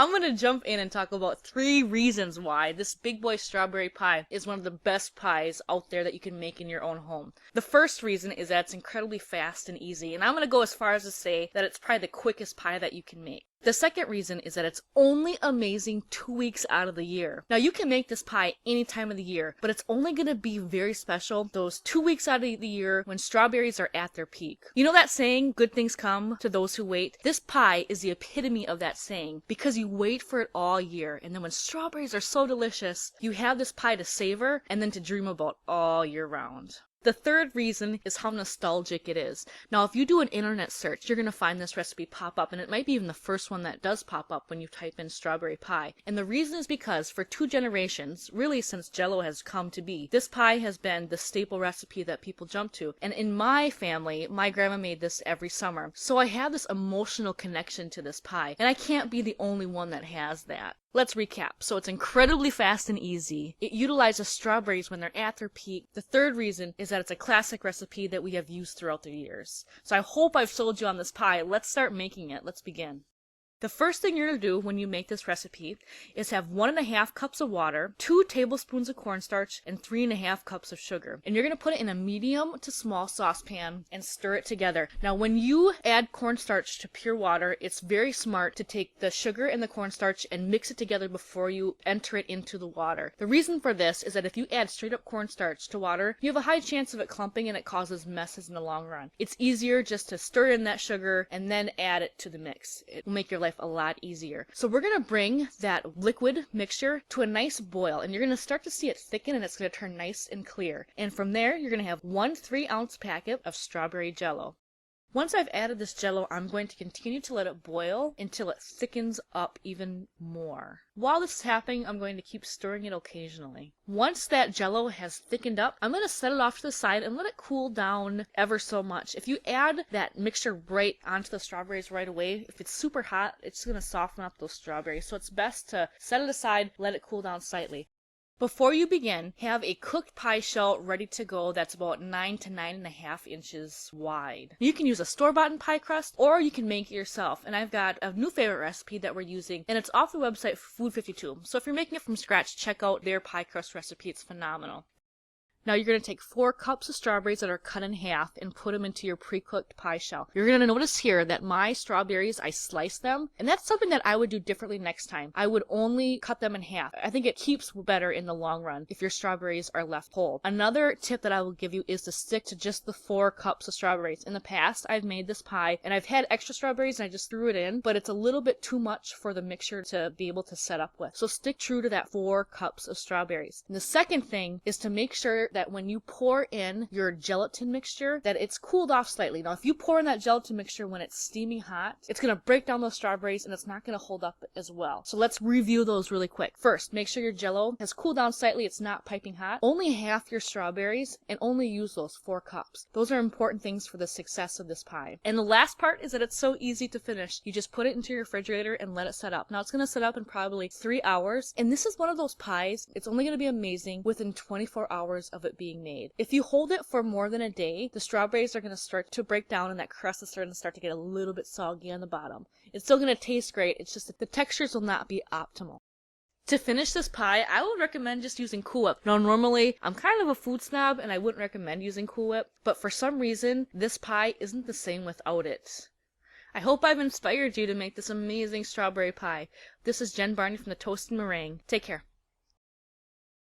I'm gonna jump in and talk about 3 reasons why this big boy strawberry pie is one of the best pies out there that you can make in your own home. The first reason is that it's incredibly fast and easy, and I'm gonna go as far as to say that it's probably the quickest pie that you can make. The second reason is that it's only amazing 2 weeks out of the year. Now you can make this pie any time of the year, but it's only going to be very special those 2 weeks out of the year when strawberries are at their peak. You know that saying, good things come to those who wait? This pie is the epitome of that saying because you wait for it all year, and then when strawberries are so delicious, you have this pie to savor and then to dream about all year round. The third reason is how nostalgic it is. Now, if you do an internet search, you're going to find this recipe pop up, and it might be even the first one that does pop up when you type in strawberry pie. And the reason is because for 2 generations, really since Jell-O has come to be, this pie has been the staple recipe that people jump to. And in my family, my grandma made this every summer. So I have this emotional connection to this pie, and I can't be the only one that has that. Let's recap. So it's incredibly fast and easy. It utilizes strawberries when they're at their peak. The third reason is that it's a classic recipe that we have used throughout the years. So I hope I've sold you on this pie. Let's start making it. Let's begin. The first thing you're going to do when you make this recipe is have 1.5 cups of water, 2 tablespoons of cornstarch, and 3.5 cups of sugar. And you're going to put it in a medium to small saucepan and stir it together. Now when you add cornstarch to pure water, it's very smart to take the sugar and the cornstarch and mix it together before you enter it into the water. The reason for this is that if you add straight up cornstarch to water, you have a high chance of it clumping and it causes messes in the long run. It's easier just to stir in that sugar and then add it to the mix. It will make your life a lot easier. So we're going to bring that liquid mixture to a nice boil, and you're going to start to see it thicken, and it's going to turn nice and clear. And from there, you're going to have 1 3-ounce packet of strawberry Jell-O. Once I've added this Jell-O, I'm going to continue to let it boil until it thickens up even more. While this is happening, I'm going to keep stirring it occasionally. Once that Jell-O has thickened up, I'm going to set it off to the side and let it cool down ever so much. If you add that mixture right onto the strawberries right away, if it's super hot, it's going to soften up those strawberries. So it's best to set it aside, let it cool down slightly. Before you begin, have a cooked pie shell ready to go that's about 9 to 9.5 inches wide. You can use a store-bought pie crust, or you can make it yourself. And I've got a new favorite recipe that we're using, and it's off the website Food 52. So if you're making it from scratch, check out their pie crust recipe. It's phenomenal. Now you're going to take 4 cups of strawberries that are cut in half and put them into your pre-cooked pie shell. You're going to notice here that my strawberries, I sliced them, and that's something that I would do differently next time. I would only cut them in half. I think it keeps better in the long run if your strawberries are left whole. Another tip that I will give you is to stick to just the 4 cups of strawberries. In the past, I've made this pie, and I've had extra strawberries and I just threw it in, but it's a little bit too much for the mixture to be able to set up with. So stick true to that 4 cups of strawberries. And the second thing is to make sure that when you pour in your gelatin mixture, that it's cooled off slightly. Now, if you pour in that gelatin mixture when it's steaming hot, it's going to break down those strawberries and it's not going to hold up as well. So let's review those really quick. First, make sure your Jell-O has cooled down slightly. It's not piping hot. Only half your strawberries and only use those 4 cups. Those are important things for the success of this pie. And the last part is that it's so easy to finish. You just put it into your refrigerator and let it set up. Now, it's going to set up in probably 3 hours. And this is one of those pies, it's only going to be amazing within 24 hours of it being made. If you hold it for more than a day, the strawberries are going to start to break down and that crust is starting to start to get a little bit soggy on the bottom. It's still going to taste great, it's just that the textures will not be optimal. To finish this pie, I would recommend just using Cool Whip. Now, normally, I'm kind of a food snob and I wouldn't recommend using Cool Whip, but for some reason, this pie isn't the same without it. I hope I've inspired you to make this amazing strawberry pie. This is Jen Barney from the Toasted Meringue. Take care.